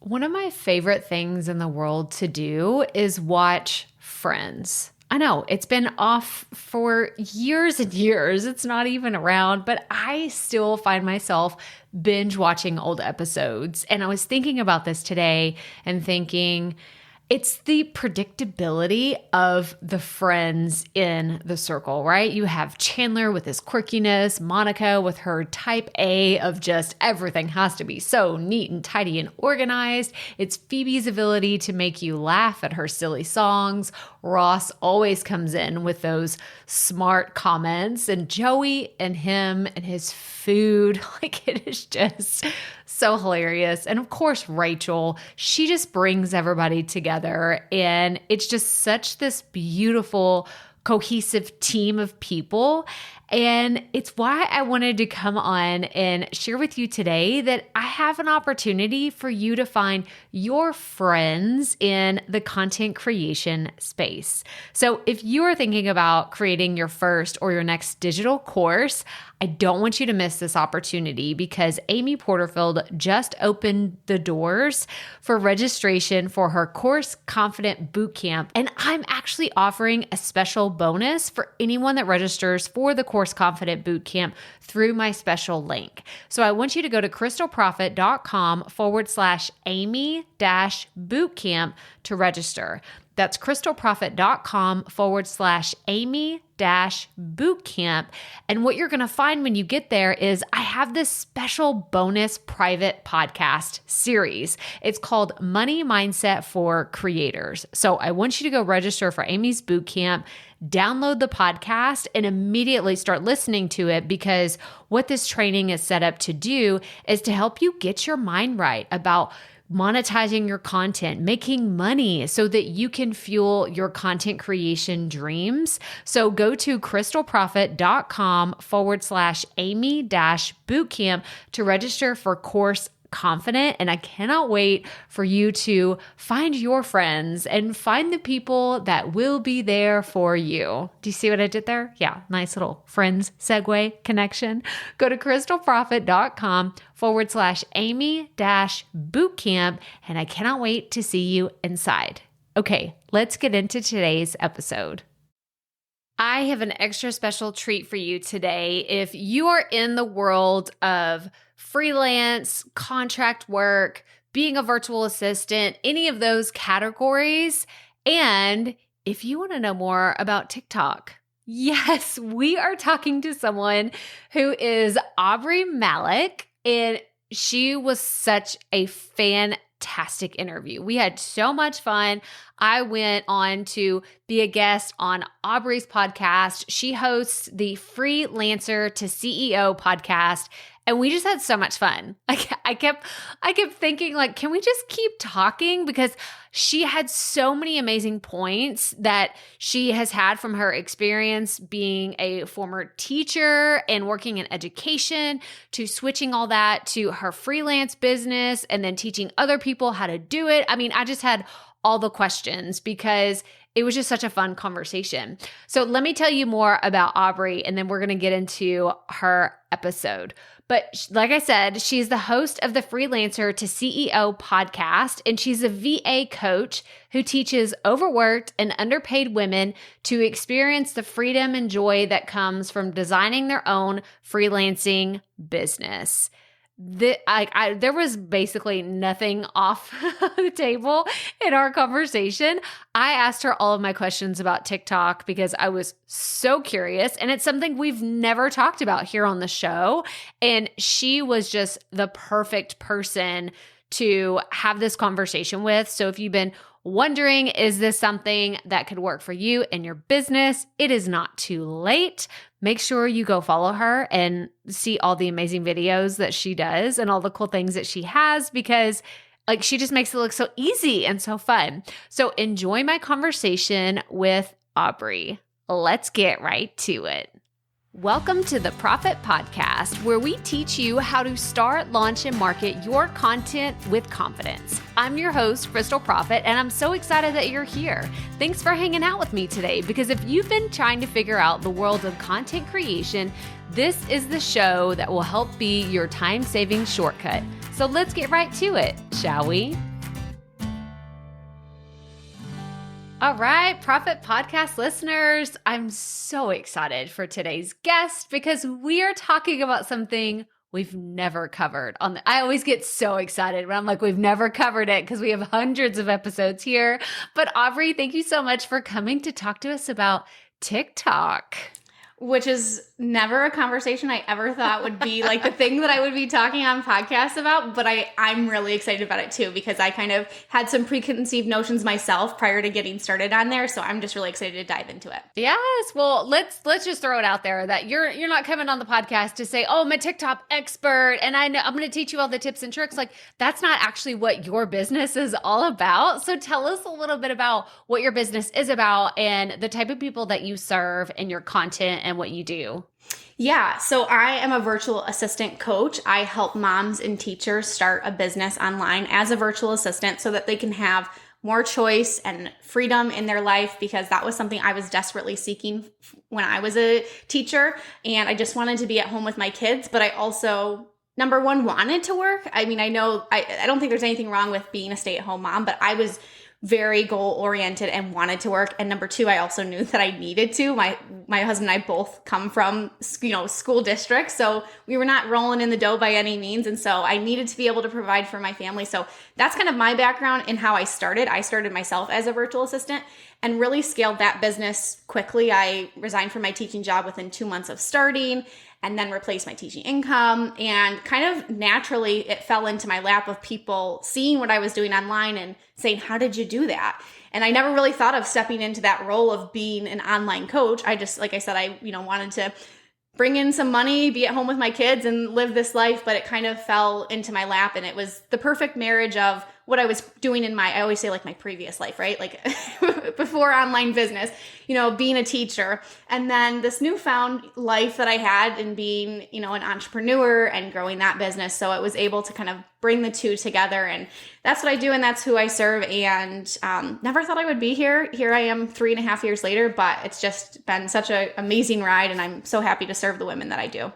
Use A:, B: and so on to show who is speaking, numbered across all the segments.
A: One of my favorite things in the world to do is watch Friends. I know it's been off for years and years. It's not even around, but I still find myself binge watching old episodes. And I was thinking about this today and thinking, it's the predictability of the friends in the circle, right? You have Chandler with his quirkiness, Monica with her type A of just everything has to be so neat and tidy and organized. It's Phoebe's ability to make you laugh at her silly songs. Ross always comes in with those smart comments, and Joey and him and his food, like it is just so hilarious. And of course, Rachel, she just brings everybody together, and it's just such this beautiful, cohesive team of people. And it's why I wanted to come on and share with you today that I have an opportunity for you to find your friends in the content creation space. So if you are thinking about creating your first or your next digital course, I don't want you to miss this opportunity because Amy Porterfield just opened the doors for registration for her Course Confident Bootcamp. And I'm actually offering a special bonus for anyone that registers for the Course Confident Bootcamp through my special link. So I want you to go to krystalprofit.com/Amy-bootcamp to register. That's krystalprofit.com/Amy-bootcamp. And what you're going to find when you get there is I have this special bonus private podcast series. It's called Money Mindset for Creators. So I want you to go register for Amy's bootcamp, download the podcast, and immediately start listening to it, because what this training is set up to do is to help you get your mind right about monetizing your content, making money so that you can fuel your content creation dreams. So go to krystalprofit.com/Amy-bootcamp to register for Course Confident. And I cannot wait for you to find your friends and find the people that will be there for you. Do you see what I did there? Yeah, nice little friends segue connection. Go to krystalprofit.com/Amy-bootcamp. And I cannot wait to see you inside. Okay, let's get into today's episode. I have an extra special treat for you today. If you are in the world of freelance, contract work, being a virtual assistant, any of those categories, and if you want to know more about TikTok, yes, we are talking to someone who is Aubrey Malik, and she was such a fantastic interview. We had so much fun. I went on to be a guest on Aubrey's podcast. She hosts the Freelancer to CEO podcast, and we just had so much fun. I kept thinking, like, can we just keep talking? Because she had so many amazing points that she has had from her experience being a former teacher and working in education, to switching all that to her freelance business and then teaching other people how to do it. I mean, I just had all the questions because it was just such a fun conversation. So let me tell you more about Aubrey, and then we're going to get into her episode. But like I said, she's the host of the Freelancer to CEO podcast, and she's a VA coach who teaches overworked and underpaid women to experience the freedom and joy that comes from designing their own freelancing business. There was basically nothing off the table in our conversation. I asked her all of my questions about TikTok because I was so curious, and it's something we've never talked about here on the show. And she was just the perfect person to have this conversation with. So if you've been wondering, is this something that could work for you and your business? It is not too late. Make sure you go follow her and see all the amazing videos that she does and all the cool things that she has, because like she just makes it look so easy and so fun. So enjoy my conversation with Aubrey. Let's get right to it. Welcome to the Profit Podcast, where we teach you how to start, launch, and market your content with confidence. I'm your host, Krystal Profit, and I'm so excited that you're here. Thanks for hanging out with me today, because if you've been trying to figure out the world of content creation, this is the show that will help be your time-saving shortcut. So let's get right to it, shall we? All right, Profit Podcast listeners, I'm so excited for today's guest because we are talking about something we've never covered I always get so excited when I'm like, we've never covered it because we have hundreds of episodes here. But Aubrey, thank you so much for coming to talk to us about TikTok.
B: Which is never a conversation I ever thought would be like the thing that I would be talking on podcasts about, but I'm really excited about it too because I kind of had some preconceived notions myself prior to getting started on there, so I'm just really excited to dive into it.
A: Yes, well, let's just throw it out there that you're not coming on the podcast to say, "Oh, I'm a TikTok expert and I'm going to teach you all the tips and tricks." Like that's not actually what your business is all about. So tell us a little bit about what your business is about and the type of people that you serve and your content and what you do.
B: Yeah, so I am a virtual assistant coach. I help moms and teachers start a business online as a virtual assistant so that they can have more choice and freedom in their life, because that was something I was desperately seeking when I was a teacher. And I just wanted to be at home with my kids, but I also, number one, wanted to work. I mean, I don't think there's anything wrong with being a stay-at-home mom, but I was very goal-oriented and wanted to work. And number two, I also knew that I needed to. My husband and I both come from, school districts, so we were not rolling in the dough by any means. And so I needed to be able to provide for my family. So that's kind of my background in how I started. I started myself as a virtual assistant and really scaled that business quickly. I resigned from my teaching job within 2 months of starting, and then replaced my teaching income. And kind of naturally, it fell into my lap of people seeing what I was doing online and saying, "How did you do that?" And I never really thought of stepping into that role of being an online coach. I just, like I said, I wanted to bring in some money, be at home with my kids and live this life, but it kind of fell into my lap, and it was the perfect marriage of what I was doing in I always say like my previous life, right? Like before online business, being a teacher, and then this newfound life that I had in being, an entrepreneur and growing that business. So it was able to kind of bring the two together, and that's what I do. And that's who I serve. And never thought I would be here. Here I am 3.5 years later, but it's just been such an amazing ride. And I'm so happy to serve the women that I do.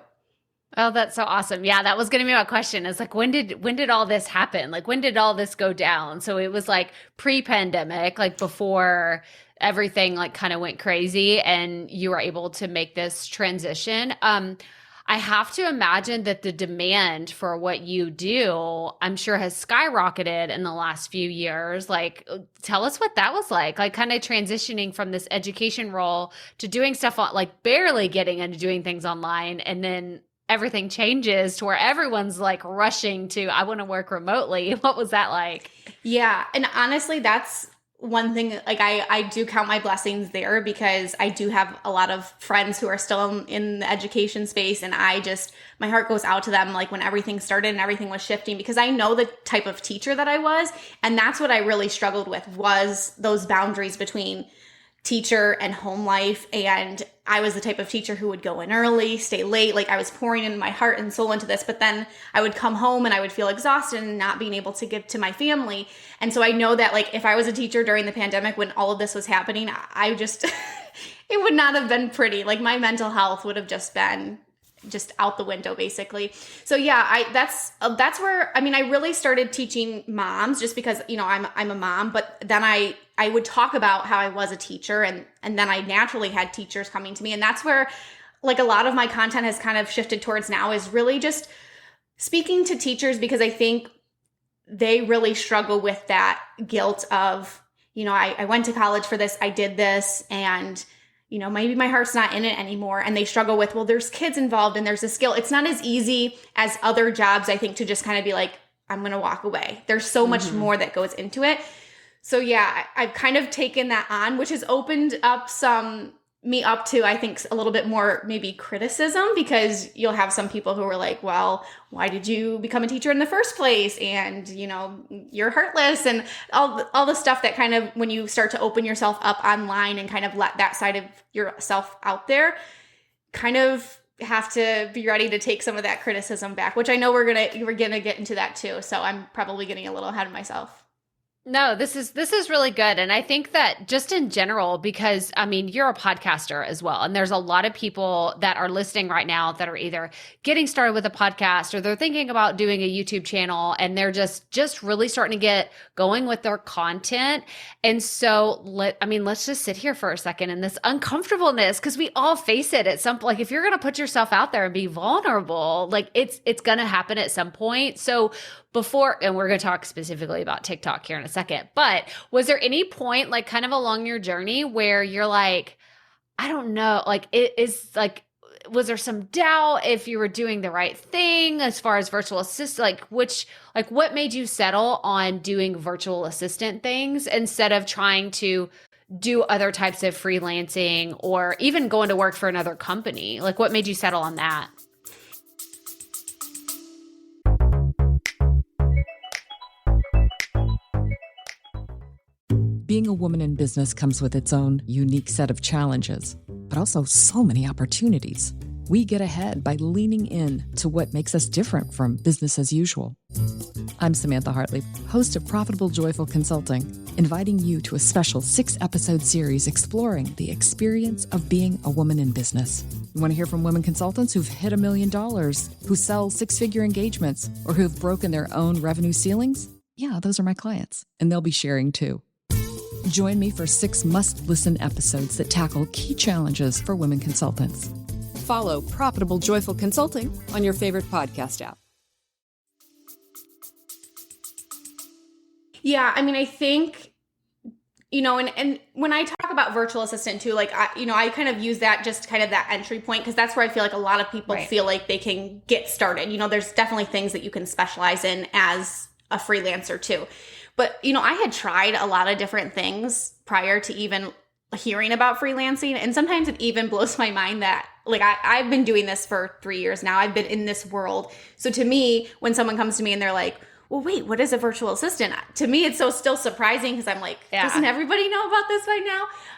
A: Oh, that's so awesome. Yeah, that was going to be my question. It's like, when did all this happen? Like, when did all this go down? So it was like pre-pandemic, like before everything like kind of went crazy and you were able to make this transition. I have to imagine that the demand for what you do, I'm sure, has skyrocketed in the last few years. Like, tell us what that was like kind of transitioning from this education role to doing stuff like barely getting into doing things online, and then everything changes to where everyone's like rushing to, I want to work remotely. What was that like?
B: Yeah. And honestly, that's one thing, like I do count my blessings there, because I do have a lot of friends who are still in the education space. And my heart goes out to them, like when everything started and everything was shifting, because I know the type of teacher that I was. And that's what I really struggled with, was those boundaries between teacher and home life. And I was the type of teacher who would go in early, stay late. Like I was pouring in my heart and soul into this, but then I would come home and I would feel exhausted and not being able to give to my family. And so I know that like if I was a teacher during the pandemic when all of this was happening, I just, it would not have been pretty. Like my mental health would have just been out the window basically. So yeah, that's where, I really started teaching moms just because, I'm a mom, but then I would talk about how I was a teacher, and then I naturally had teachers coming to me. And that's where like a lot of my content has kind of shifted towards now, is really just speaking to teachers, because I think they really struggle with that guilt of, I went to college for this, I did this, and maybe my heart's not in it anymore. And they struggle with, well, there's kids involved and there's a skill. It's not as easy as other jobs, I think, to just kind of be like, I'm going to walk away. There's so much more that goes into it. So yeah, I've kind of taken that on, which has opened up me up to, I think, a little bit more maybe criticism, because you'll have some people who are like, well, why did you become a teacher in the first place? And, you're heartless, and all the stuff that kind of, when you start to open yourself up online and kind of let that side of yourself out there, kind of have to be ready to take some of that criticism back, which I know we're gonna get into that too. So I'm probably getting a little ahead of myself.
A: No, this is really good. And I think that just in general, because I mean, you're a podcaster as well. And there's a lot of people that are listening right now that are either getting started with a podcast or they're thinking about doing a YouTube channel and they're just really starting to get going with their content. And so let's just sit here for a second in this uncomfortableness, because we all face it at some, like if you're going to put yourself out there and be vulnerable, like it's going to happen at some point. So before, and we're going to talk specifically about TikTok here in a second, but was there any point like kind of along your journey where you're like, I don't know, like it is like, was there some doubt if you were doing the right thing as far as virtual assistant, what made you settle on doing virtual assistant things instead of trying to do other types of freelancing or even going to work for another company? Like what made you settle on that?
C: Being a woman in business comes with its own unique set of challenges, but also so many opportunities. We get ahead by leaning in to what makes us different from business as usual. I'm Samantha Hartley, host of Profitable Joyful Consulting, inviting you to a special 6-episode series exploring the experience of being a woman in business. You want to hear from women consultants who've hit $1 million, who sell 6-figure engagements, or who've broken their own revenue ceilings? Yeah, those are my clients, and they'll be sharing too. Join me for 6 must-listen episodes that tackle key challenges for women consultants. Follow Profitable Joyful Consulting on your favorite podcast app.
B: Yeah, I mean, I think, and when I talk about virtual assistant too, like, I kind of use that just kind of that entry point, because that's where I feel like a lot of people feel like they can get started. There's definitely things that you can specialize in as a freelancer too. But, I had tried a lot of different things prior to even hearing about freelancing. And sometimes it even blows my mind that, like, I've been doing this for 3 years now. I've been in this world. So to me, when someone comes to me and they're like, well, wait, what is a virtual assistant? To me, it's still surprising, because I'm like, doesn't everybody know about this by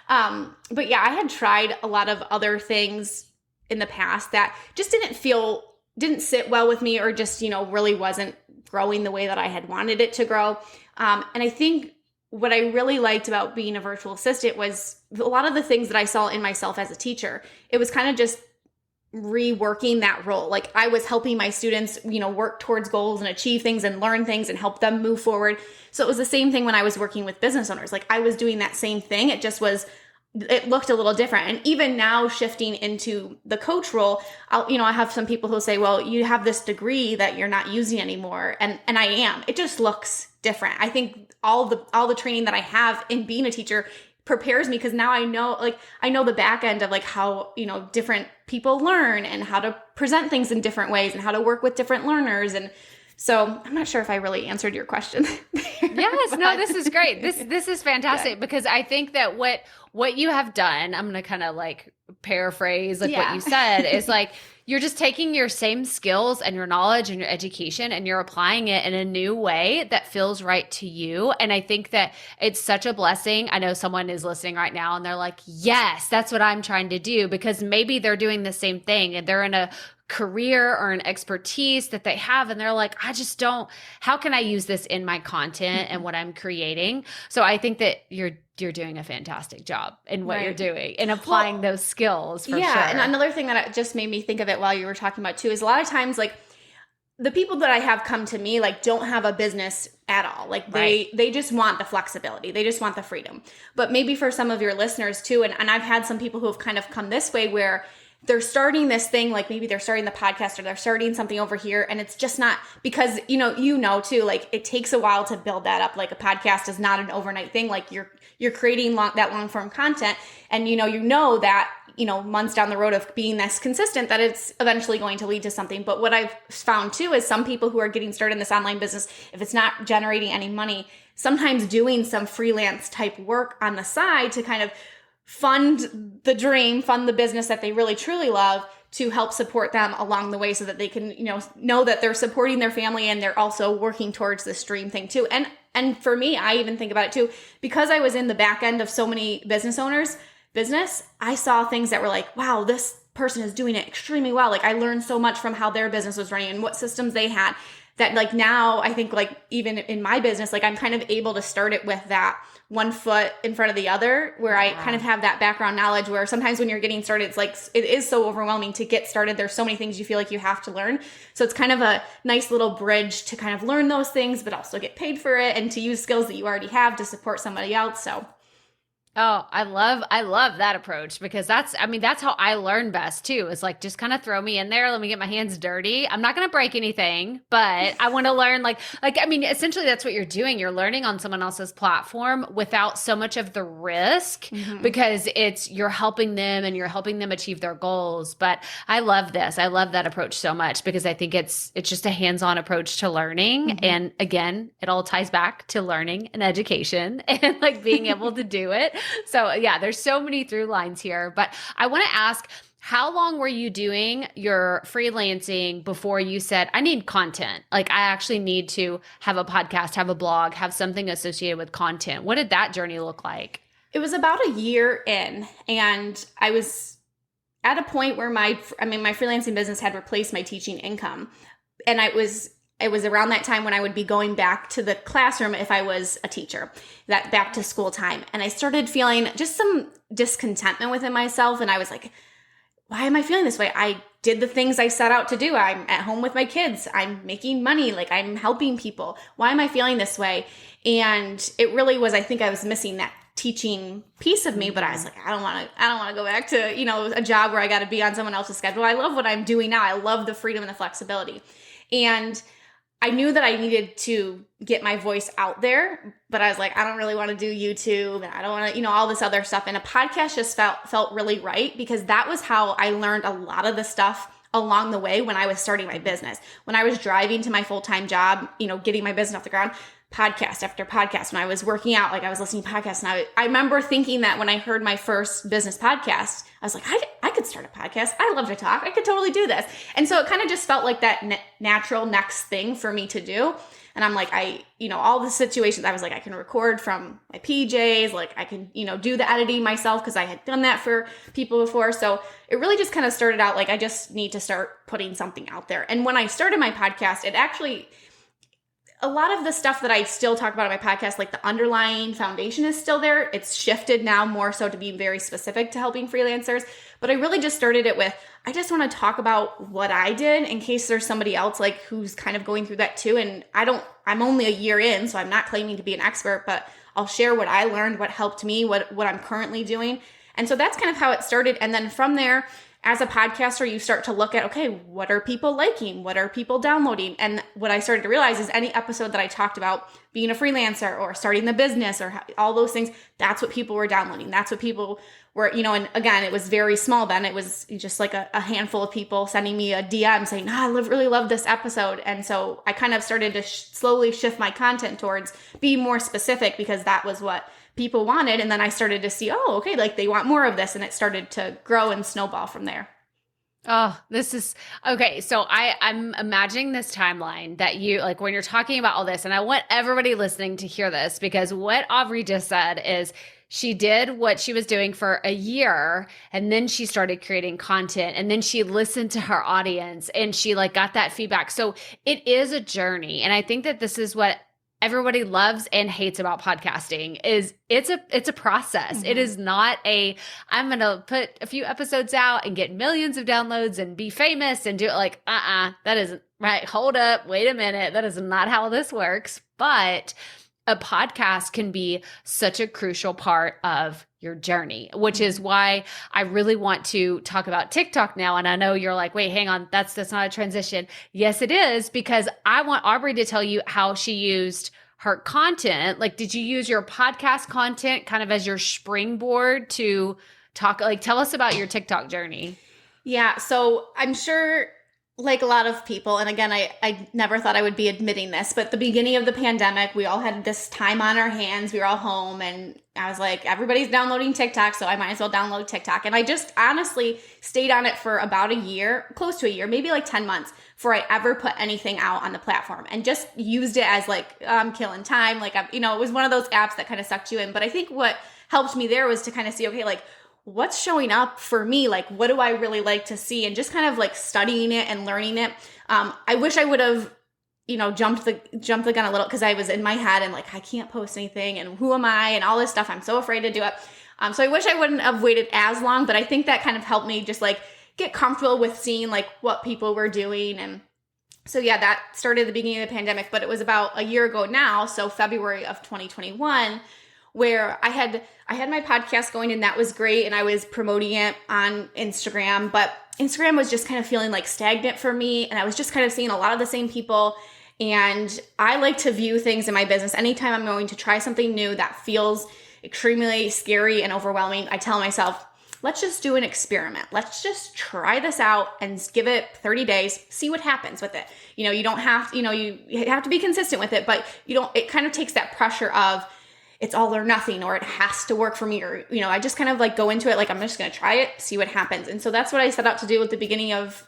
B: now? But yeah, I had tried a lot of other things in the past that just didn't sit well with me, or just, really wasn't growing the way that I had wanted it to grow. And I think what I really liked about being a virtual assistant was a lot of the things that I saw in myself as a teacher. It was kind of just reworking that role. Like I was helping my students, work towards goals and achieve things and learn things and help them move forward. So it was the same thing when I was working with business owners. Like I was doing that same thing. It looked a little different. And even now shifting into the coach role, I have some people who say, well, you have this degree that you're not using anymore. And I am. It just looks different. I think all the training that I have in being a teacher prepares me, because now I know the back end of like how, different people learn and how to present things in different ways and how to work with different learners. And so I'm not sure if I really answered your question.
A: Yes, no, this is great. This is fantastic, because I think that what you have done, I'm going to kind of like paraphrase what you said, is like you're just taking your same skills and your knowledge and your education and you're applying it in a new way that feels right to you. And I think that it's such a blessing. I know someone is listening right now and they're like, yes, that's what I'm trying to do, because maybe they're doing the same thing and they're in a career or an expertise that they have and they're like, how can I use this in my content and what I'm creating? So I think that you're doing a fantastic job in what you're doing and applying those skills for sure.
B: And another thing that just made me think of it while you were talking about too is a lot of times like the people that I have come to me like don't have a business at all. Like they just want the flexibility. They just want the freedom. But maybe for some of your listeners too, and I've had some people who have kind of come this way where they're starting this thing, like maybe they're starting the podcast or they're starting something over here. And it's just not because, too, like it takes a while to build that up. Like a podcast is not an overnight thing. Like you're creating that long form content. And, that, months down the road of being this consistent, that it's eventually going to lead to something. But what I've found too, is some people who are getting started in this online business, if it's not generating any money, sometimes doing some freelance type work on the side to kind of fund the dream, fund the business that they really truly love, to help support them along the way so that they can, know that they're supporting their family and they're also working towards this dream thing too. And for me, I even think about it too, because I was in the back end of so many business owners' business, I saw things that were like, wow, this person is doing it extremely well. Like I learned so much from how their business was running and what systems they had, that like now I think like even in my business, like I'm kind of able to start it with that one foot in front of the other, where I kind of have that background knowledge, where sometimes when you're getting started, it's like, it is so overwhelming to get started. There's so many things you feel like you have to learn. So it's kind of a nice little bridge to kind of learn those things, but also get paid for it and to use skills that you already have to support somebody else. So
A: Oh, I love that approach, because that's how I learn best too. It's like, just kind of throw me in there. Let me get my hands dirty. I'm not going to break anything, but I want to learn essentially that's what you're doing. You're learning on someone else's platform without so much of the risk, because you're helping them and you're helping them achieve their goals. But I love this. I love that approach so much, because I think it's just a hands-on approach to learning. And again, it all ties back to learning and education and like being able to do it. So yeah, there's so many through lines here, but I want to ask, how long were you doing your freelancing before you said, I need content? Like, I actually need to have a podcast, have a blog, have something associated with content. What did that journey look like?
B: It was about a year in, and I was at a point where my freelancing business had replaced my teaching income. And it was around that time when I would be going back to the classroom if I was a teacher, that back to school time. And I started feeling just some discontentment within myself. And I was like, why am I feeling this way? I did the things I set out to do. I'm at home with my kids. I'm making money. Like, I'm helping people. Why am I feeling this way? And it really was, I think I was missing that teaching piece of me, but I was like, I don't want to go back to, a job where I got to be on someone else's schedule. I love what I'm doing now. I love the freedom and the flexibility. And I knew that I needed to get my voice out there, but I was like, I don't really want to do YouTube, and I don't want to, all this other stuff. And a podcast just felt really right, because that was how I learned a lot of the stuff along the way when I was starting my business. When I was driving to my full-time job, getting my business off the ground, podcast after podcast. When I was working out, like I was listening to podcasts, and I remember thinking that when I heard my first business podcast, I was like, I could start a podcast. I love to talk. I could totally do this. And so it kind of just felt like that natural next thing for me to do. And I'm like, all the situations, I was like, I can record from my PJs, like I can, do the editing myself, because I had done that for people before. So it really just kind of started out like, I just need to start putting something out there. And when I started my podcast, it actually, a lot of the stuff that I still talk about on my podcast, like the underlying foundation is still there. It's shifted now more so to be very specific to helping freelancers. But I really just started it with, I just want to talk about what I did in case there's somebody else like who's kind of going through that too. And I'm only a year in, so I'm not claiming to be an expert, but I'll share what I learned, what helped me, what I'm currently doing. And so that's kind of how it started. And then from there, as a podcaster, you start to look at, okay, what are people liking? What are people downloading? And what I started to realize is any episode that I talked about being a freelancer or starting the business or all those things, that's what people were downloading. That's what people were, and again, it was very small then. It was just like a handful of people sending me a DM saying, I really love this episode. And so I kind of started to slowly shift my content towards being more specific, because that was what people wanted. And then I started to see, oh, okay, like they want more of this. And it started to grow and snowball from there.
A: Oh, this is okay. So I'm imagining this timeline that you like when you're talking about all this, and I want everybody listening to hear this, because what Aubrey just said is she did what she was doing for a year, and then she started creating content, and then she listened to her audience and she like got that feedback. So it is a journey. And I think that this is what everybody loves and hates about podcasting is it's a process. It is not I'm going to put a few episodes out and get millions of downloads and be famous and do it like, that isn't right. Hold up. Wait a minute. That is not how this works. But a podcast can be such a crucial part of your journey, which is why I really want to talk about TikTok now. And I know you're like, wait, hang on, that's not a transition. Yes, it is, because I want Aubrey to tell you how she used her content. Like, did you use your podcast content kind of as your springboard to talk, like, tell us about your TikTok journey?
B: Yeah. So I'm sure, like a lot of people, and again, I never thought I would be admitting this, but the beginning of the pandemic, we all had this time on our hands. We were all home, and I was like, everybody's downloading TikTok, so I might as well download TikTok. And I just honestly stayed on it for about a year, close to a year, maybe like 10 months before I ever put anything out on the platform, and just used it as like, I'm killing time. Like, it was one of those apps that kind of sucked you in. But I think what helped me there was to kind of see, okay, like, what's showing up for me? Like, what do I really like to see? And just kind of like studying it and learning it. I wish I would have jumped the gun a little because I was in my head and like, I can't post anything and who am I and all this stuff. I'm so afraid to do it. So I wish I wouldn't have waited as long, but I think that kind of helped me just like get comfortable with seeing like what people were doing. And so yeah, that started at the beginning of the pandemic, but it was about a year ago now. So February of 2021, where I had my podcast going and that was great. And I was promoting it on Instagram, but Instagram was just kind of feeling like stagnant for me. And I was just kind of seeing a lot of the same people. And I like to view things in my business. Anytime I'm going to try something new that feels extremely scary and overwhelming, I tell myself, let's just do an experiment. Let's just try this out and give it 30 days, see what happens with it. You don't have, you have to be consistent with it, but it kind of takes that pressure of it's all or nothing, or it has to work for me, or, I just kind of like go into it like, I'm just going to try it, see what happens. And so that's what I set out to do at the beginning of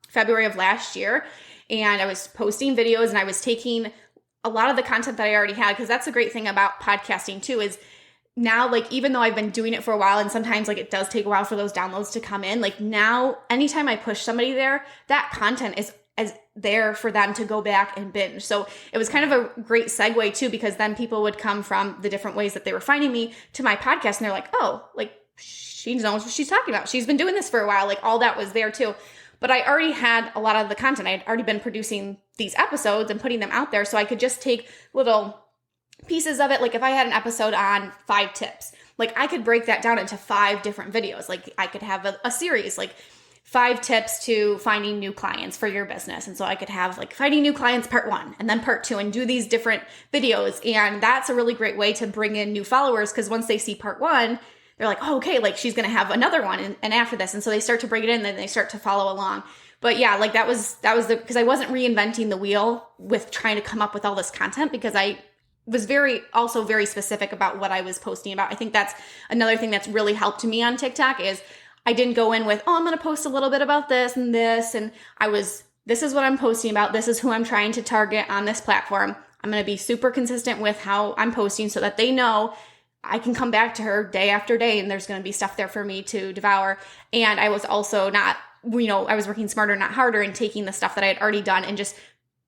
B: February of last year. And I was posting videos and I was taking a lot of the content that I already had, because that's the great thing about podcasting too, is now, like, even though I've been doing it for a while and sometimes like it does take a while for those downloads to come in, like now, anytime I push somebody there, that content is there for them to go back and binge. So it was kind of a great segue too, because then people would come from the different ways that they were finding me to my podcast and they're like, oh, like she knows what she's talking about. She's been doing this for a while. Like all that was there too. But I already had a lot of the content. I had already been producing these episodes and putting them out there. So I could just take little pieces of it. Like if I had an episode on 5 tips, like I could break that down into 5 different videos. Like I could have a series, like 5 tips to finding new clients for your business. And so I could have like finding new clients part 1 and then part 2 and do these different videos. And that's a really great way to bring in new followers, because once they see part 1, they're like, oh, okay, like she's going to have another one and after this. And so they start to bring it in, then they start to follow along. But yeah, like that was because I wasn't reinventing the wheel with trying to come up with all this content, because I was very specific about what I was posting about. I think that's another thing that's really helped me on TikTok is I didn't go in with, oh, I'm going to post a little bit about this and this. And this is what I'm posting about. This is who I'm trying to target on this platform. I'm going to be super consistent with how I'm posting so that they know I can come back to her day after day and there's going to be stuff there for me to devour. And I was also not, I was working smarter, not harder, and taking the stuff that I had already done and just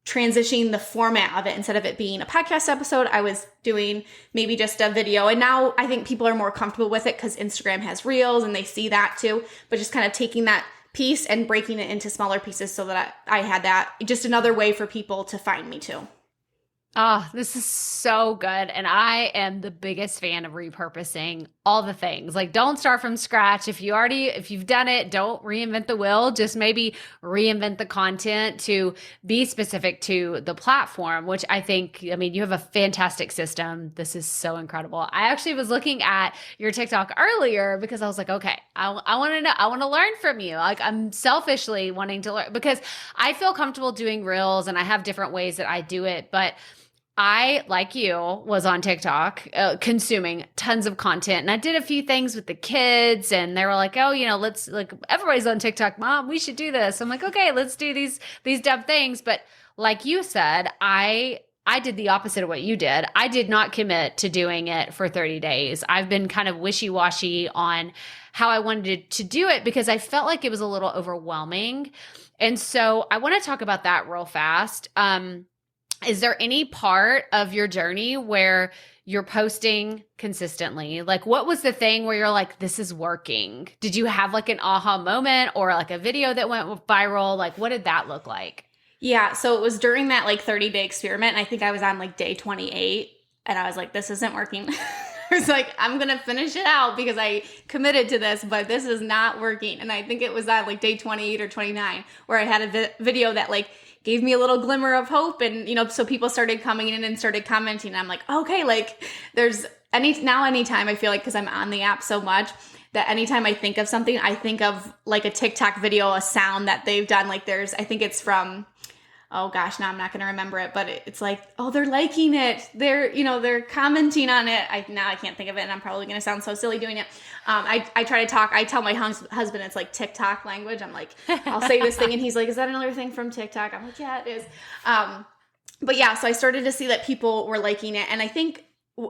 B: transitioning the format of it. Instead of it being a podcast episode, I was doing maybe just a video. And now I think people are more comfortable with it because Instagram has Reels and they see that too. But just kind of taking that piece and breaking it into smaller pieces so that I had that, just another way for people to find me too.
A: Oh, this is so good. And I am the biggest fan of repurposing all the things. Like, don't start from scratch. If you've done it, don't reinvent the wheel. Just maybe reinvent the content to be specific to the platform, which I think, you have a fantastic system. This is so incredible. I actually was looking at your TikTok earlier because I was like, okay, I want to know, I want to learn from you. Like, I'm selfishly wanting to learn because I feel comfortable doing Reels and I have different ways that I do it, but I, like you, was on TikTok consuming tons of content, and I did a few things with the kids, and they were like, "Oh, let's everybody's on TikTok, Mom. We should do this." I'm like, "Okay, let's do these dumb things." But like you said, I did the opposite of what you did. I did not commit to doing it for 30 days. I've been kind of wishy-washy on how I wanted to do it because I felt like it was a little overwhelming, and so I want to talk about that real fast. Is there any part of your journey where you're posting consistently? Like, what was the thing where you're like, this is working? Did you have like an aha moment or like a video that went viral? Like, what did that look like?
B: Yeah. So it was during that like 30-day experiment. And I think I was on like day 28 and I was like, this isn't working. I was like, I'm going to finish it out because I committed to this, but this is not working. And I think it was on like day 28 or 29 where I had a video that like gave me a little glimmer of hope. And, so people started coming in and started commenting. And I'm like, okay, like there's anytime I feel like, cause I'm on the app so much that anytime I think of something, I think of like a TikTok video, a sound that they've done. Like I think it's from, oh gosh, now I'm not going to remember it, but it's like, oh, they're liking it. They're commenting on it. Now I can't think of it and I'm probably going to sound so silly doing it. I try to talk, I tell my husband it's like TikTok language. I'm like, I'll say this thing and he's like, is that another thing from TikTok? I'm like, yeah, it is. But yeah, so I started to see that people were liking it. And I think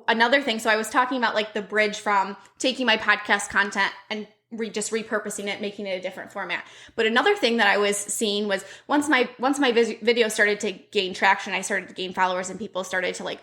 B: another thing, so I was talking about like the bridge from taking my podcast content and just repurposing it, making it a different format. But another thing that I was seeing was once my video started to gain traction, I started to gain followers, and people started to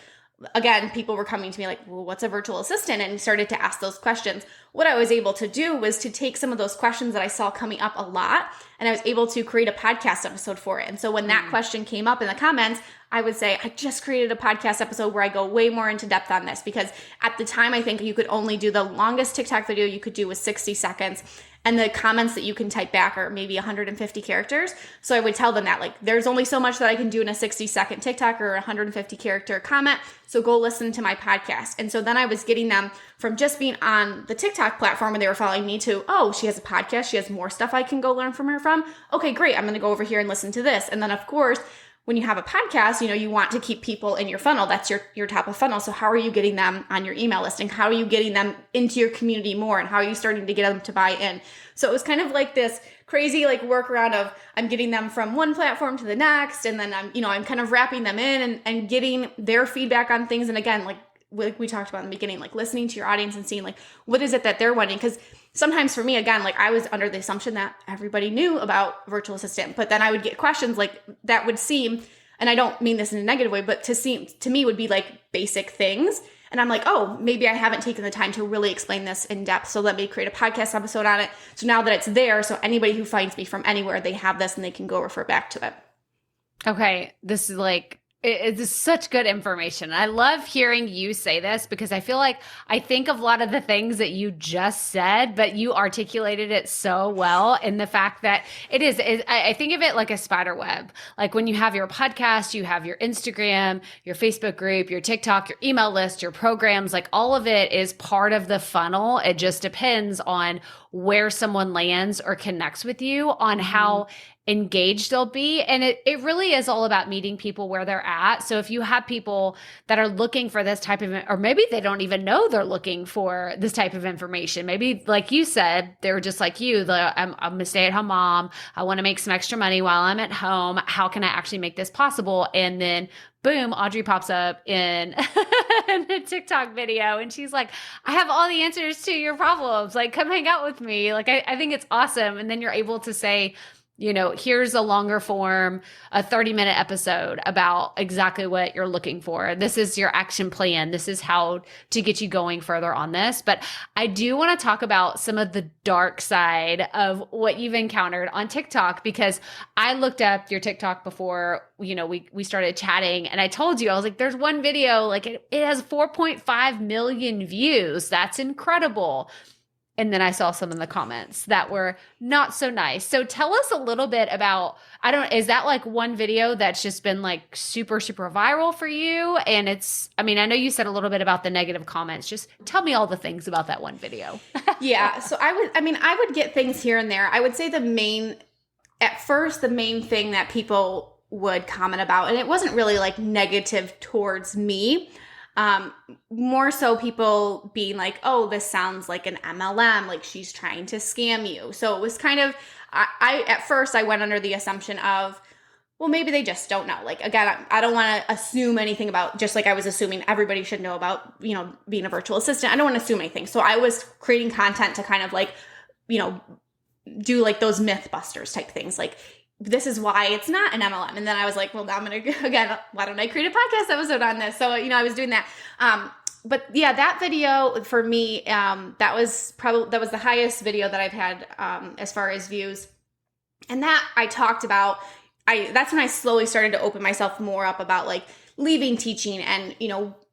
B: people were coming to me like, well, what's a virtual assistant? And started to ask those questions. What I was able to do was to take some of those questions that I saw coming up a lot, and I was able to create a podcast episode for it. And so when that question came up in the comments, I would say, I just created a podcast episode where I go way more into depth on this, because at the time, I think you could only do the longest TikTok video you could do was 60 seconds. And the comments that you can type back are maybe 150 characters. So I would tell them that there's only so much that I can do in a 60-second TikTok or a 150 character comment. So go listen to my podcast. And so then I was getting them from just being on the TikTok platform and they were following me to, oh, she has a podcast. She has more stuff I can go learn from her from. Okay, great. I'm going to go over here and listen to this. And then of course, when you have a podcast, you want to keep people in your funnel. That's your top of funnel. So how are you getting them on your email list, and how are you getting them into your community more, and how are you starting to get them to buy in? So it was kind of like this crazy workaround of I'm getting them from one platform to the next, and then I'm kind of wrapping them in and getting their feedback on things. And again, like we talked about in the beginning, listening to your audience and seeing what is it that they're wanting. Because sometimes for me, again, I was under the assumption that everybody knew about virtual assistant, but then I would get questions that would seem, and I don't mean this in a negative way, but to me would be basic things. And I'm like, oh, maybe I haven't taken the time to really explain this in depth. So let me create a podcast episode on it. So now that it's there, so anybody who finds me from anywhere, they have this and they can go refer back to it.
A: Okay. This is it's such good information. I love hearing you say this, because I feel like I think of a lot of the things that you just said, but you articulated it so well. And the fact that I think of it like a spider web. Like when you have your podcast, you have your Instagram, your Facebook group, your TikTok, your email list, your programs, all of it is part of the funnel. It just depends on where someone lands or connects with you on how engaged they'll be. And it really is all about meeting people where they're at. So if you have people that are looking for this type of, or maybe they don't even know they're looking for this type of information. Maybe like you said, they were just like you, I'm a stay-at-home mom. I want to make some extra money while I'm at home. How can I actually make this possible? And then boom, Audrey pops up in a TikTok video and she's like, I have all the answers to your problems. Come hang out with me. I think it's awesome. And then you're able to say, here's a longer form, a 30-minute episode about exactly what you're looking for. This is your action plan. This is how to get you going further on this. But I do want to talk about some of the dark side of what you've encountered on TikTok, because I looked up your TikTok before, we started chatting, and I told you, I was like, there's one video, it has 4.5 million views. That's incredible. And then I saw some in the comments that were not so nice. So tell us a little bit about, is that one video that's just been super, super viral for you? And I know you said a little bit about the negative comments. Just tell me all the things about that one video.
B: Yeah. So I would get things here and there. I would say the main thing that people would comment about, and it wasn't really negative towards me. More so people being like, oh, this sounds like an MLM, she's trying to scam you. So it was kind of, at first I went under the assumption of, well, maybe they just don't know. Again, I don't want to assume anything about, just like I was assuming everybody should know about, being a virtual assistant. I don't want to assume anything. So I was creating content to kind of do those myth busters type things. This is why it's not an MLM. And then I was like, well, now I'm going to, again, why don't I create a podcast episode on this? So, I was doing that. But yeah, that video for me, that was the highest video that I've had, as far as views. And that I talked about, that's when I slowly started to open myself more up about leaving teaching and,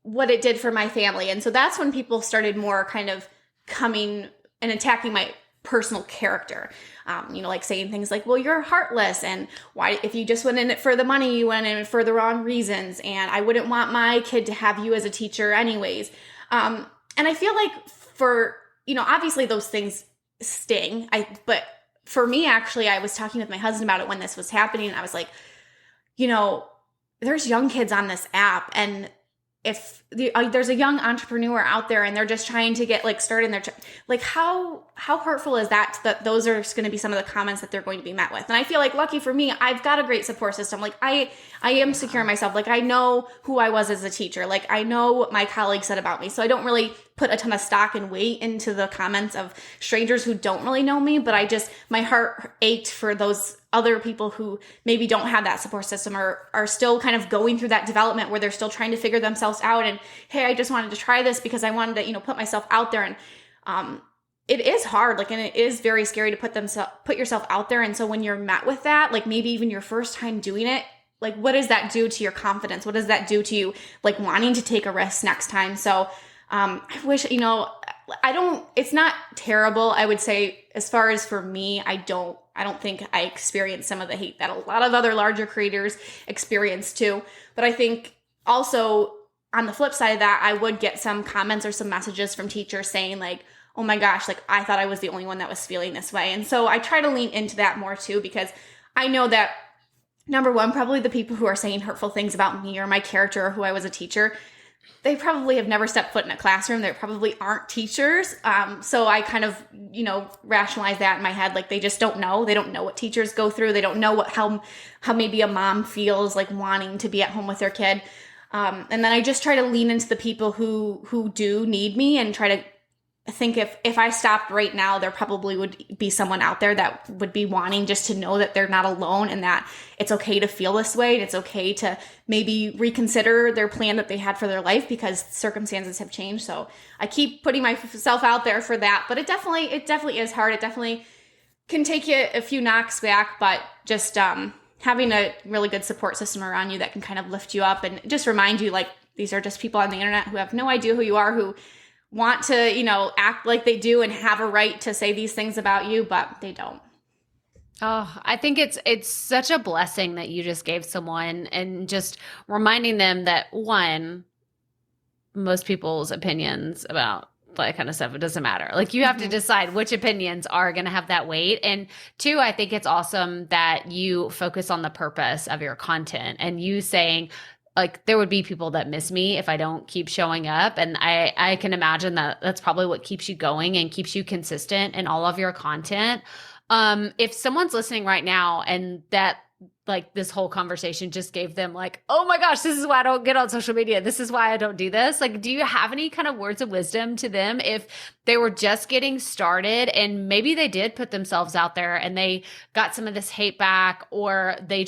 B: what it did for my family. And so that's when people started more kind of coming and attacking my personal character, saying things like, well, you're heartless, and why, if you just went in it for the money, you went in it for the wrong reasons, and I wouldn't want my kid to have you as a teacher anyways. And I feel for, obviously those things sting. But for me, actually, I was talking with my husband about it when this was happening, and I was like, there's young kids on this app, and if there's a young entrepreneur out there and they're just trying to get started in their, how hurtful is that those are going to be some of the comments that they're going to be met with. And I feel lucky for me, I've got a great support system. I am secure in myself. I know who I was as a teacher. I know what my colleagues said about me. So I don't really put a ton of stock and weight into the comments of strangers who don't really know me, but my heart ached for those other people who maybe don't have that support system or are still kind of going through that development where they're still trying to figure themselves out. And hey, I just wanted to try this because I wanted to, put myself out there. And it is hard, and it is very scary to put yourself out there. And so when you're met with that, maybe even your first time doing it, what does that do to your confidence? What does that do to you, wanting to take a risk next time? So I wish, it's not terrible. I would say as far as for me, I don't think I experienced some of the hate that a lot of other larger creators experience too. But I think also on the flip side of that, I would get some comments or some messages from teachers saying oh my gosh, I thought I was the only one that was feeling this way. And so I try to lean into that more too, because I know that number one, probably the people who are saying hurtful things about me or my character or who I was a teacher, they probably have never stepped foot in a classroom. They probably aren't teachers. So I kind of, rationalize that in my head. They just don't know. They don't know what teachers go through. They don't know how maybe a mom feels wanting to be at home with their kid. And then I just try to lean into the people who do need me and try to think if I stopped right now, there probably would be someone out there that would be wanting just to know that they're not alone and that it's okay to feel this way. And it's okay to maybe reconsider their plan that they had for their life because circumstances have changed. So I keep putting myself out there for that, but it definitely is hard. It definitely can take you a few knocks back, but just having a really good support system around you that can kind of lift you up and just remind you these are just people on the internet who have no idea who you are, who want to, act like they do and have a right to say these things about you, but they don't.
A: Oh, I think it's such a blessing that you just gave someone and just reminding them that one, most people's opinions about that kind of stuff, it doesn't matter. You have to decide which opinions are going to have that weight. And two, I think it's awesome that you focus on the purpose of your content and you saying, there would be people that miss me if I don't keep showing up. And I can imagine that that's probably what keeps you going and keeps you consistent in all of your content. If someone's listening right now and that this whole conversation just gave them oh my gosh, this is why I don't get on social media. This is why I don't do this. Do you have any kind of words of wisdom to them if they were just getting started and maybe they did put themselves out there and they got some of this hate back, or they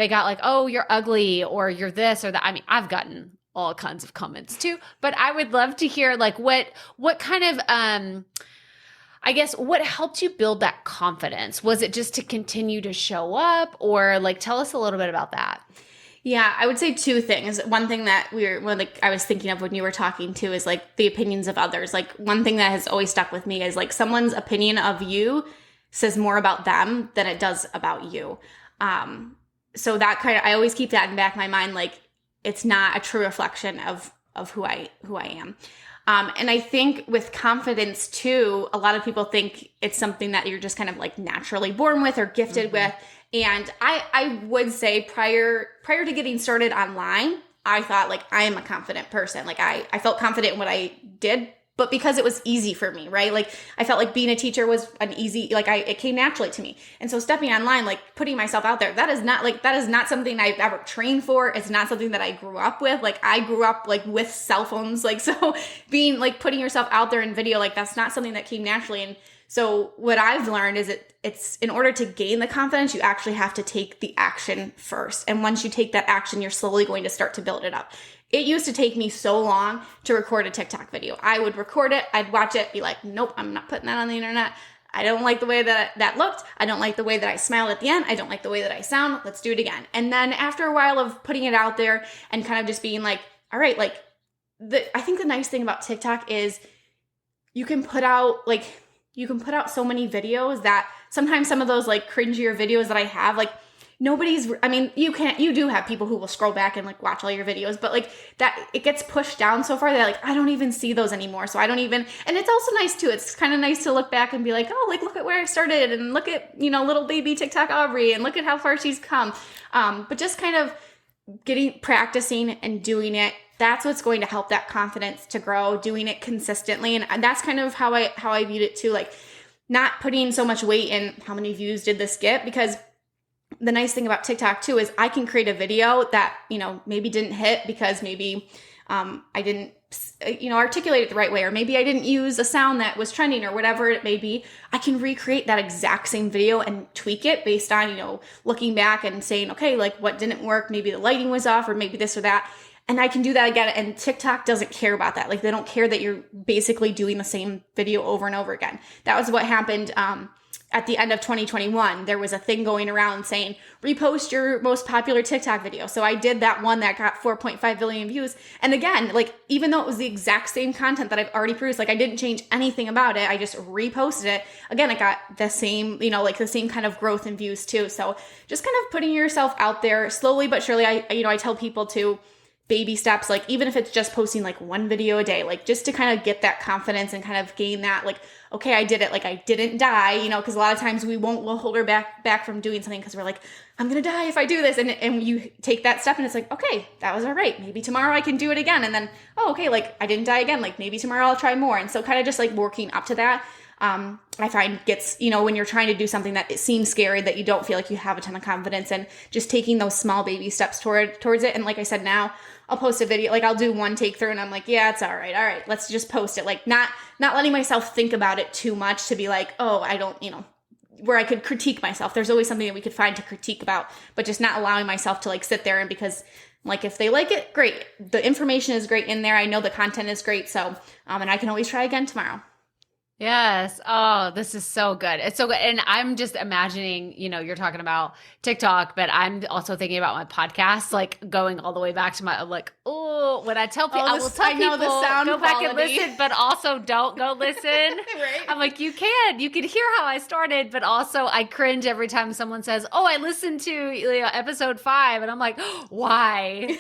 A: got oh, you're ugly or you're this or that. I mean, I've gotten all kinds of comments too, but I would love to hear what kind of, I guess, what helped you build that confidence? Was it just to continue to show up, or tell us a little bit about that?
B: Yeah, I would say two things. One thing that I was thinking of when you were talking too is the opinions of others. One thing that has always stuck with me is someone's opinion of you says more about them than it does about you. So that I always keep that in the back of my mind. It's not a true reflection of who I am. And I think with confidence too, a lot of people think it's something that you're just kind of naturally born with or gifted with. And I would say prior to getting started online, I thought I am a confident person. I felt confident in what I did, but because it was easy for me, right? I felt being a teacher was an easy, it came naturally to me. And so stepping online, putting myself out there, that is not something I've ever trained for. It's not something that I grew up with. I grew up with cell phones. So being putting yourself out there in video, that's not something that came naturally. And so what I've learned is it's in order to gain the confidence, you actually have to take the action first. And once you take that action, you're slowly going to start to build it up. It used to take me so long to record a TikTok video. I would record it, I'd watch it, be nope, I'm not putting that on the internet. I don't like the way that looked. I don't like the way that I smiled at the end. I don't like the way that I sound. Let's do it again. And then after a while of putting it out there and kind of just being all right, I think the nice thing about TikTok is you can put out so many videos that sometimes some of those cringier videos that I have, you do have people who will scroll back and watch all your videos, but that it gets pushed down so far that I don't even see those anymore. So I don't even, and it's also nice too. It's kind of nice to look back and be oh, look at where I started and look at, little baby TikTok Aubrey and look at how far she's come. But just kind of practicing and doing it. That's what's going to help that confidence to grow, doing it consistently. And that's kind of how I viewed it too. Not putting so much weight in how many views did this get, because the nice thing about TikTok too is I can create a video that, maybe didn't hit because maybe I didn't, articulate it the right way, or maybe I didn't use a sound that was trending or whatever it may be. I can recreate that exact same video and tweak it based on, looking back and saying, okay, like what didn't work? Maybe the lighting was off, or maybe this or that. And I can do that again. And TikTok doesn't care about that. Like they don't care that you're basically doing the same video over and over again. That was what happened, at the end of 2021, there was a thing going around saying, repost your most popular TikTok video. So I did that one that got 4.5 billion views. And again, like, even though it was the exact same content that I've already produced, like I didn't change anything about it. I just reposted it. Again, it got the same, like the same kind of growth in views too. So just kind of putting yourself out there slowly but surely. I tell people to baby steps, like even if it's just posting like one video a day, like just to kind of get that confidence and kind of gain that, like, okay, I did it. Like I didn't die, because a lot of times we'll hold her back from doing something because we're like, I'm going to die if I do this. And you take that step and it's like, okay, that was all right. Maybe tomorrow I can do it again. And then, oh, okay, like I didn't die again. Like maybe tomorrow I'll try more. And so kind of just like working up to that. I find gets, when you're trying to do something that it seems scary, that you don't feel like you have a ton of confidence, and just taking those small baby steps towards it. And like I said, now I'll post a video, like I'll do one take through and I'm like, yeah, it's all right. All right, let's just post it. Like not letting myself think about it too much to be like, oh, I don't, where I could critique myself. There's always something that we could find to critique about, but just not allowing myself to like sit there, and because like if they like it, great. The information is great in there. I know the content is great. So, and I can always try again tomorrow.
A: Yes. Oh, this is so good. It's so good. And I'm just imagining, you're talking about TikTok, but I'm also thinking about my podcast, like going all the way back to when I tell people, I will tell people, go back and listen, but also don't go listen.
B: Right. I'm
A: like, you can hear how I started, but also I cringe every time someone says, oh, I listened to episode 5. And I'm like, why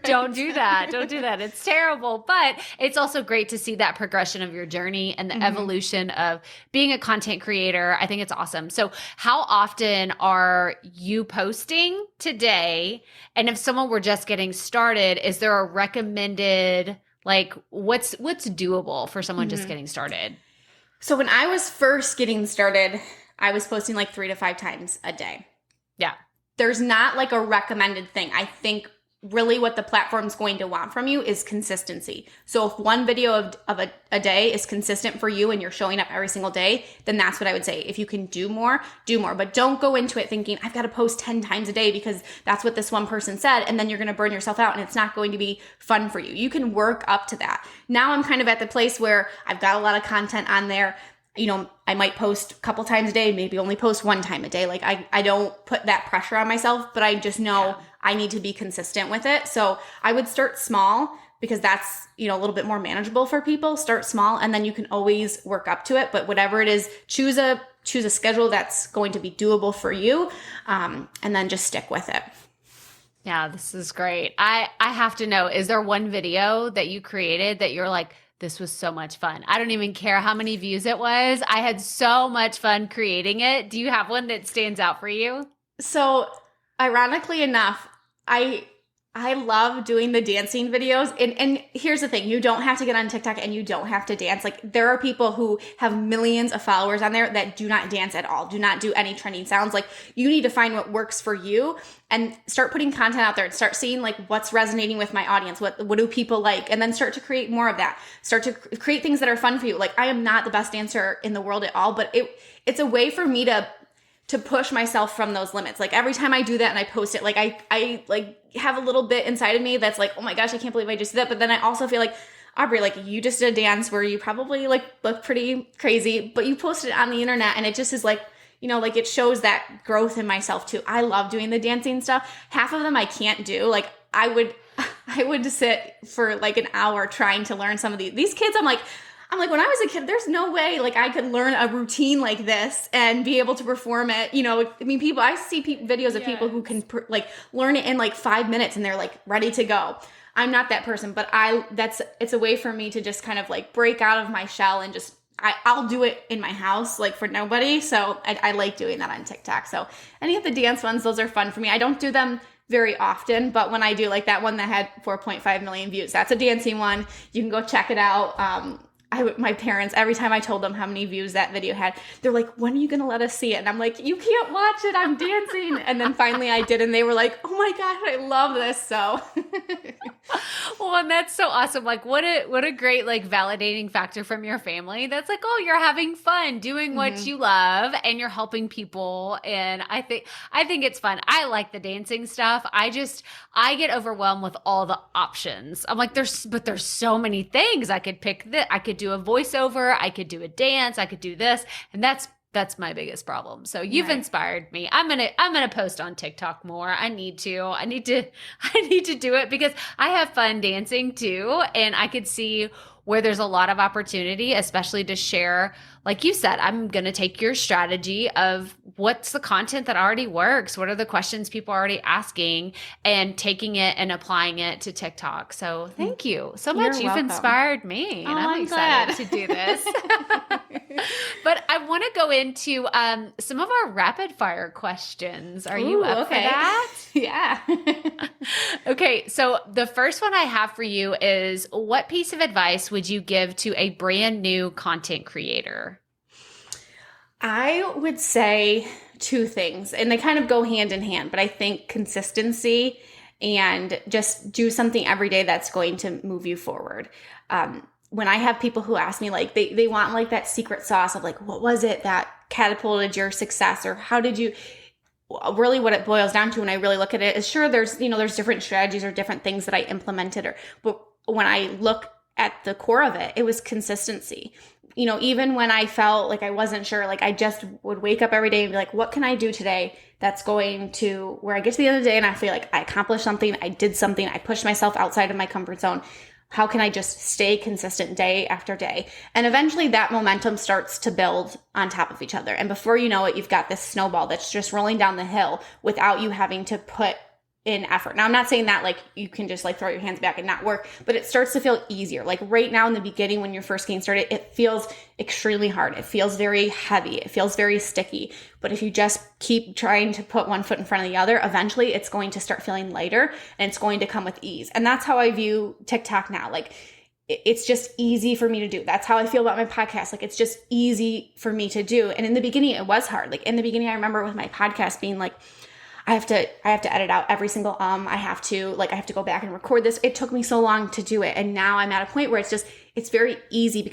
A: don't do that. Don't do that. It's terrible. But it's also great to see that progression of your journey and the evolution of being a content creator. I think it's awesome. So how often are you posting today? And if someone were just getting started, is there a recommended, like what's doable for someone just getting started?
B: So when I was first getting started, I was posting like 3 to 5 times a day.
A: Yeah.
B: There's not like a recommended thing. I think really what the platform's going to want from you is consistency. So if one video of a day is consistent for you and you're showing up every single day, then that's what I would say. If you can do more, do more. But don't go into it thinking, I've got to post 10 times a day because that's what this one person said. And then you're going to burn yourself out and it's not going to be fun for you. You can work up to that. Now I'm kind of at the place where I've got a lot of content on there. I might post a couple times a day, maybe only post 1 time a day. Like I don't put that pressure on myself, but I just know I need to be consistent with it. So I would start small because that's, a little bit more manageable for people. Start small and then you can always work up to it. But whatever it is, choose a schedule that's going to be doable for you. And then just stick with it.
A: Yeah, this is great. I have to know, is there one video that you created that you're like, this was so much fun? I don't even care how many views it was. I had so much fun creating it. Do you have one that stands out for you?
B: So ironically enough, I love doing the dancing videos. And here's the thing, you don't have to get on TikTok and you don't have to dance. Like there are people who have millions of followers on there that do not dance at all, do not do any trending sounds. Like you need to find what works for you and start putting content out there and start seeing like what's resonating with my audience. What do people like? And then start to create more of that. Start to create things that are fun for you. Like I am not the best dancer in the world at all, but it's a way for me to push myself from those limits. Like every time I do that and I post it, like I like have a little bit inside of me that's like, oh my gosh, I can't believe I just did that. But then I also feel like, Aubrey, like you just did a dance where you probably like look pretty crazy, but you posted it on the internet and it just is like, like it shows that growth in myself too. I love doing the dancing stuff. Half of them I can't do. Like I would sit for like an hour trying to learn some of these kids. I'm like, when I was a kid, there's no way like I could learn a routine like this and be able to perform it. I see videos of people who can learn it in like 5 minutes and they're like ready to go. I'm not that person, but it's a way for me to just kind of like break out of my shell and just, I'll do it in my house, like for nobody. So I like doing that on TikTok. So any of the dance ones, those are fun for me. I don't do them very often, but when I do, like that one that had 4.5 million views, that's a dancing one. You can go check it out. my parents, every time I told them how many views that video had, they're like, when are you going to let us see it? And I'm like, you can't watch it. I'm dancing. And then finally I did. And they were like, oh my gosh, I love this. So.
A: Well, and that's so awesome. Like what a great like validating factor from your family. That's like, oh, you're having fun doing what you love and you're helping people. And I think it's fun. I like the dancing stuff. I get overwhelmed with all the options. I'm like, there's so many things I could pick. I could do a voiceover, I could do a dance, I could do this. And that's my biggest problem. So you've inspired me. I'm going to post on TikTok more. I need to do it because I have fun dancing too. And I could see where there's a lot of opportunity, especially to share. Like you said, I'm going to take your strategy of what's the content that already works? What are the questions people are already asking and taking it and applying it to TikTok. So thank you so much. You've inspired me and I'm excited to do this. But I want to go into some of our rapid fire questions. Are you up for that?
B: Yeah.
A: Okay. So the first one I have for you is, what piece of advice would you give to a brand new content creator?
B: I would say two things, and they kind of go hand in hand, but I think consistency and just do something every day that's going to move you forward. When I have people who ask me, like, they want like that secret sauce of like, what was it that catapulted your success, or how did you, really what it boils down to when I really look at it is, sure, there's different strategies or different things that I implemented, but when I look at the core of it, it was consistency. Even when I felt like I wasn't sure, like I just would wake up every day and be like, what can I do today that's going to where I get to the end of the day and I feel like I accomplished something, I did something, I pushed myself outside of my comfort zone. How can I just stay consistent day after day? And eventually that momentum starts to build on top of each other. And before you know it, you've got this snowball that's just rolling down the hill without you having to put in effort. Now, I'm not saying that like you can just like throw your hands back and not work, but it starts to feel easier. Like right now in the beginning, when you're first getting started, it feels extremely hard. It feels very heavy. It feels very sticky. But if you just keep trying to put one foot in front of the other, eventually it's going to start feeling lighter and it's going to come with ease. And that's how I view TikTok now. Like it's just easy for me to do. That's how I feel about my podcast. Like it's just easy for me to do. And in the beginning, it was hard. Like in the beginning, I remember with my podcast being like, I have to edit out every single I have to go back and record this. It took me so long to do it. And now I'm at a point where it's very easy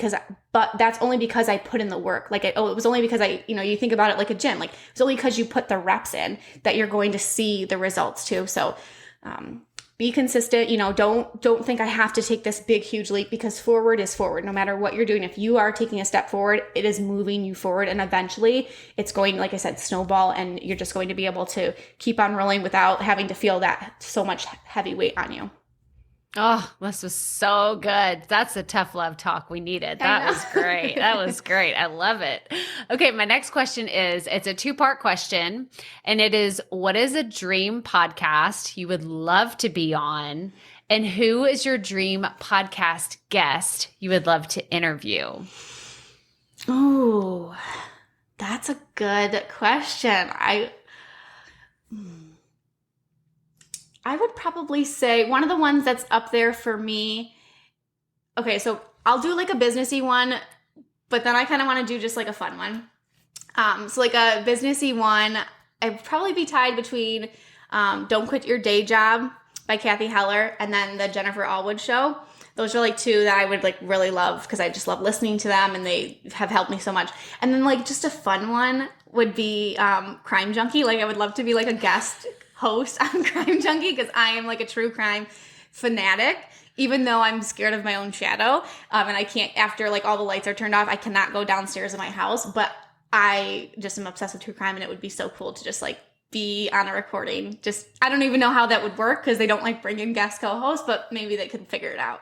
B: but that's only because I put in the work. Like it was only because you think about it like a gym. Like it's only because you put the reps in that you're going to see the results too. So, be consistent. Don't think I have to take this big, huge leap, because forward is forward. No matter what you're doing, if you are taking a step forward, it is moving you forward. And eventually it's going, like I said, snowball, and you're just going to be able to keep on rolling without having to feel that so much heavy weight on you.
A: Oh, this was so good. That's the tough love talk we needed. That was great. That was great. I love it. Okay, my next question it's a 2-part question, and it is, what is a dream podcast you would love to be on? And who is your dream podcast guest you would love to interview?
B: Oh, that's a good question. I would probably say one of the ones that's up there for me. Okay, so I'll do like a businessy one, but then I kind of want to do just like a fun one. So like a businessy one, I'd probably be tied between Don't Quit Your Day Job by Kathy Heller and then the Jennifer Allwood Show. Those are like two that I would like really love because I just love listening to them and they have helped me so much. And then like just a fun one would be Crime Junkie. Like I would love to be like a guest host on Crime Junkie because I am like a true crime fanatic, even though I'm scared of my own shadow. And I can't, after like all the lights are turned off, I cannot go downstairs in my house, but I just am obsessed with true crime, and it would be so cool to just like be on a recording. Just, I don't even know how that would work because they don't like bring in guest co-hosts, but maybe they could figure it out.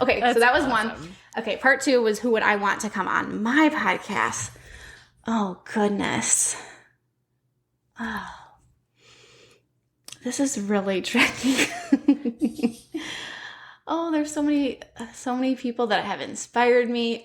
B: Okay, so that was awesome. One. Okay, part 2 was who would I want to come on my podcast? Oh, goodness. Oh. This is really tricky. Oh, there's so many people that have inspired me.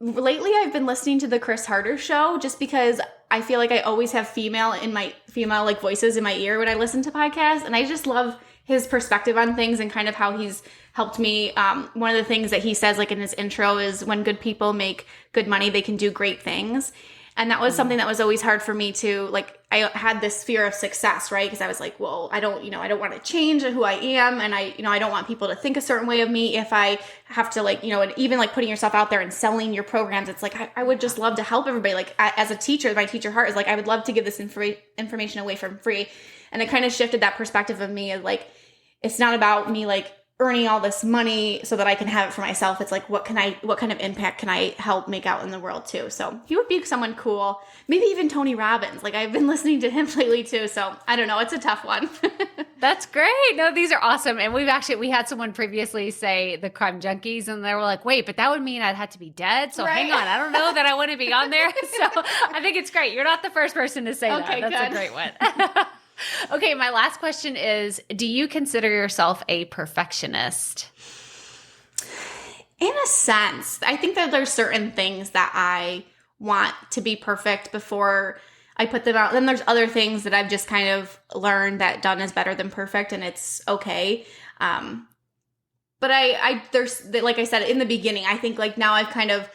B: Lately I've been listening to the Chris Harder show just because I feel like I always have female like voices in my ear when I listen to podcasts, and I just love his perspective on things and kind of how he's helped me. One of the things that he says like in his intro is when good people make good money, they can do great things. And that was something that was always hard for me to, like, I had this fear of success, right? Because I was like, well, I don't want to change who I am. And I don't want people to think a certain way of me if I have to, like, and even like putting yourself out there and selling your programs. It's like, I would just love to help everybody. Like as a teacher, my teacher heart is like, I would love to give this information away for free. And it kind of shifted that perspective of me of like, it's not about me like earning all this money so that I can have it for myself. It's like, what kind of impact can I help make out in the world too? So he would be someone cool. Maybe even Tony Robbins. Like I've been listening to him lately too. So I don't know. It's a tough one.
A: That's great. No, these are awesome. And we had someone previously say the crime junkies and they were like, wait, but that would mean I'd have to be dead. So hang on. I don't know that I want to be on there. So I think it's great. You're not the first person to say that. That's good. A great one. Okay, my last question is, do you consider yourself a perfectionist?
B: In a sense. I think that there's certain things that I want to be perfect before I put them out. Then there's other things that I've just kind of learned that done is better than perfect, and it's okay. But there's, like I said, in the beginning, I think like now I've kind of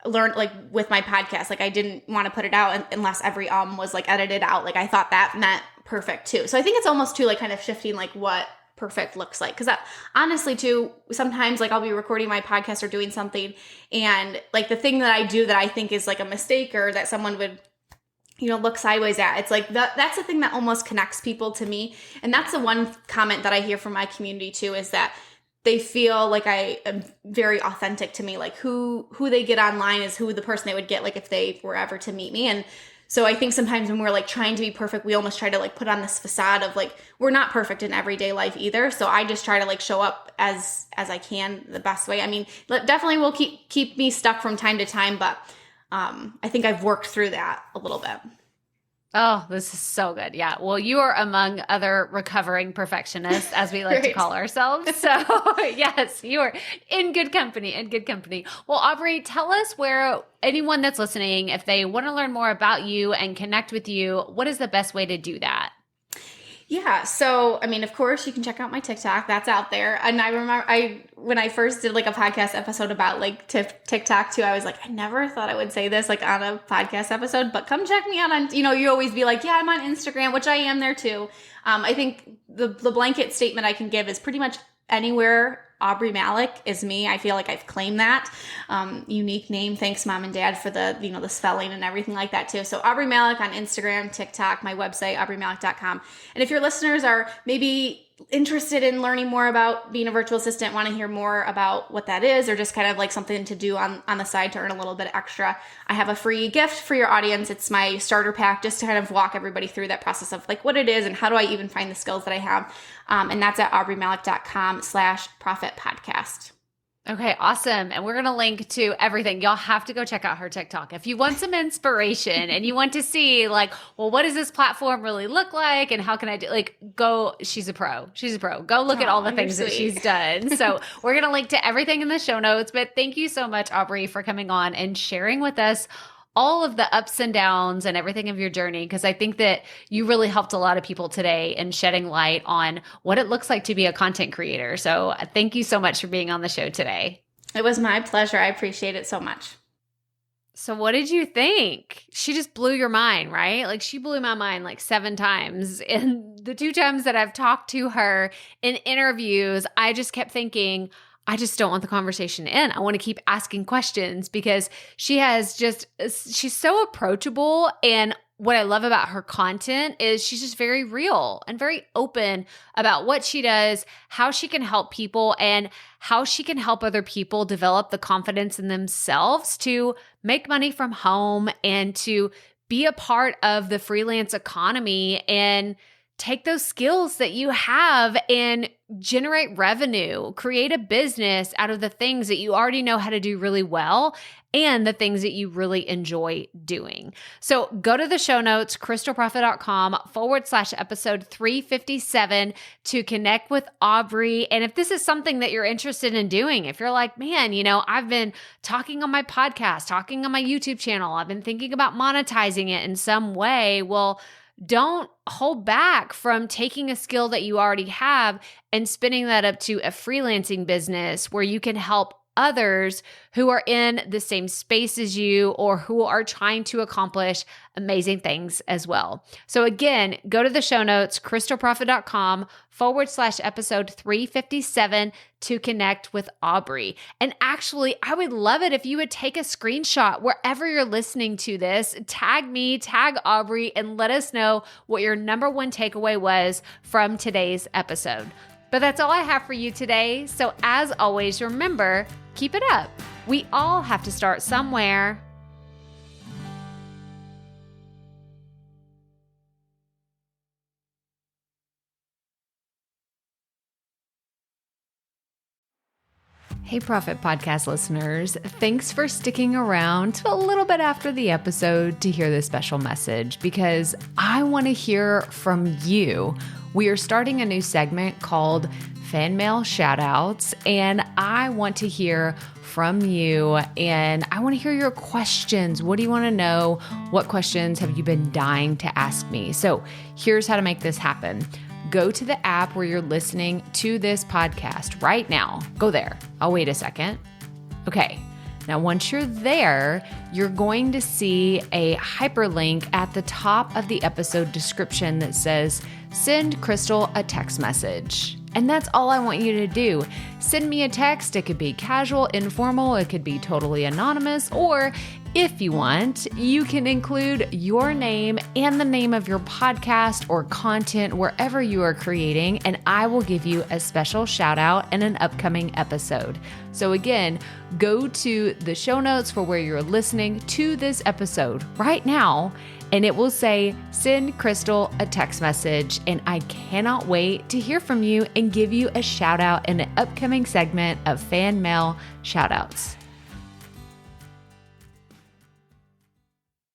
B: learned, like with my podcast, like I didn't want to put it out unless every was like edited out. Like I thought that meant perfect too. So I think it's almost too like kind of shifting like what perfect looks like. Cause honestly too, sometimes like I'll be recording my podcast or doing something and like the thing that I do that I think is like a mistake or that someone would, look sideways at. It's like that's the thing that almost connects people to me. And that's the one comment that I hear from my community too, is that they feel like I am very authentic to me. Like who they get online is who the person they would get like if they were ever to meet me. And so I think sometimes when we're like trying to be perfect, we almost try to like put on this facade of like, we're not perfect in everyday life either. So I just try to like show up as I can the best way. I mean, definitely will keep me stuck from time to time, but I think I've worked through that a little bit.
A: Oh, this is so good. Yeah. Well, you are among other recovering perfectionists, as we like to call ourselves. So yes, you are in good company, Well, Aubrey, tell us where anyone that's listening, if they want to learn more about you and connect with you, what is the best way to do that?
B: Yeah. So, I mean, of course, you can check out my TikTok. That's out there. And I remember when I first did like a podcast episode about like TikTok too, I was like, I never thought I would say this like on a podcast episode, but come check me out on, you always be like, yeah, I'm on Instagram, which I am there too. I think the blanket statement I can give is pretty much anywhere Aubrey Malik is me. I feel like I've claimed that unique name. Thanks, Mom and Dad, for the the spelling and everything like that too. So Aubrey Malik on Instagram, TikTok, my website, aubreymalik.com. And if your listeners are maybe interested in learning more about being a virtual assistant, want to hear more about what that is, or just kind of like something to do on the side to earn a little bit extra, I have a free gift for your audience. It's my starter pack, just to kind of walk everybody through that process of like what it is and how do I even find the skills that I have. And that's at aubreymalik.com/profitpodcast.
A: Okay, awesome. And we're going to link to everything. Y'all have to go check out her TikTok. If you want some inspiration and you want to see like, well, what does this platform really look like? And how can I do, like, go, she's a pro. Go look at all the things that she's done. So we're going to link to everything in the show notes, but thank you so much, Aubrey, for coming on and sharing with us all of the ups and downs and everything of your journey, because I think that you really helped a lot of people today in shedding light on what it looks like to be a content creator. So thank you so much for being on the show today.
B: It was my pleasure. I appreciate it so much.
A: So what did you think? She just blew your mind, right? Like she blew my mind like 7 times. And the 2 times that I've talked to her in interviews, I just kept thinking, I just don't want the conversation to end. I want to keep asking questions because she's so approachable. And what I love about her content is she's just very real and very open about what she does, how she can help people, and how she can help other people develop the confidence in themselves to make money from home and to be a part of the freelance economy and take those skills that you have and generate revenue, create a business out of the things that you already know how to do really well and the things that you really enjoy doing. So go to the show notes, krystalprofit.com/episode 357 to connect with Aubrey. And if this is something that you're interested in doing, if you're like, man, I've been talking on my podcast, talking on my YouTube channel, I've been thinking about monetizing it in some way, well, don't hold back from taking a skill that you already have and spinning that up to a freelancing business where you can help others who are in the same space as you or who are trying to accomplish amazing things as well. So again, go to the show notes, krystalprofit.com/episode 357 to connect with Aubrey. And actually, I would love it if you would take a screenshot wherever you're listening to this, tag me, tag Aubrey, and let us know what your number one takeaway was from today's episode. But that's all I have for you today. So as always, remember, keep it up. We all have to start somewhere. Hey, Profit Podcast listeners. Thanks for sticking around to a little bit after the episode to hear this special message because I want to hear from you. We are starting a new segment called Fan Mail Shoutouts, and I want to hear from you, and I want to hear your questions. What do you want to know? What questions have you been dying to ask me? So here's how to make this happen. Go to the app where you're listening to this podcast right now. Go there. I'll wait a second. Okay. Now, once you're there, you're going to see a hyperlink at the top of the episode description that says, send Krystal a text message. And that's all I want you to do. Send me a text. It could be casual, informal. It could be totally anonymous. Or if you want, you can include your name and the name of your podcast or content wherever you are creating, and I will give you a special shout out in an upcoming episode. So again, go to the show notes for where you're listening to this episode right now, and it will say, send Krystal a text message. And I cannot wait to hear from you and give you a shout out in an upcoming segment of Fan Mail Shoutouts.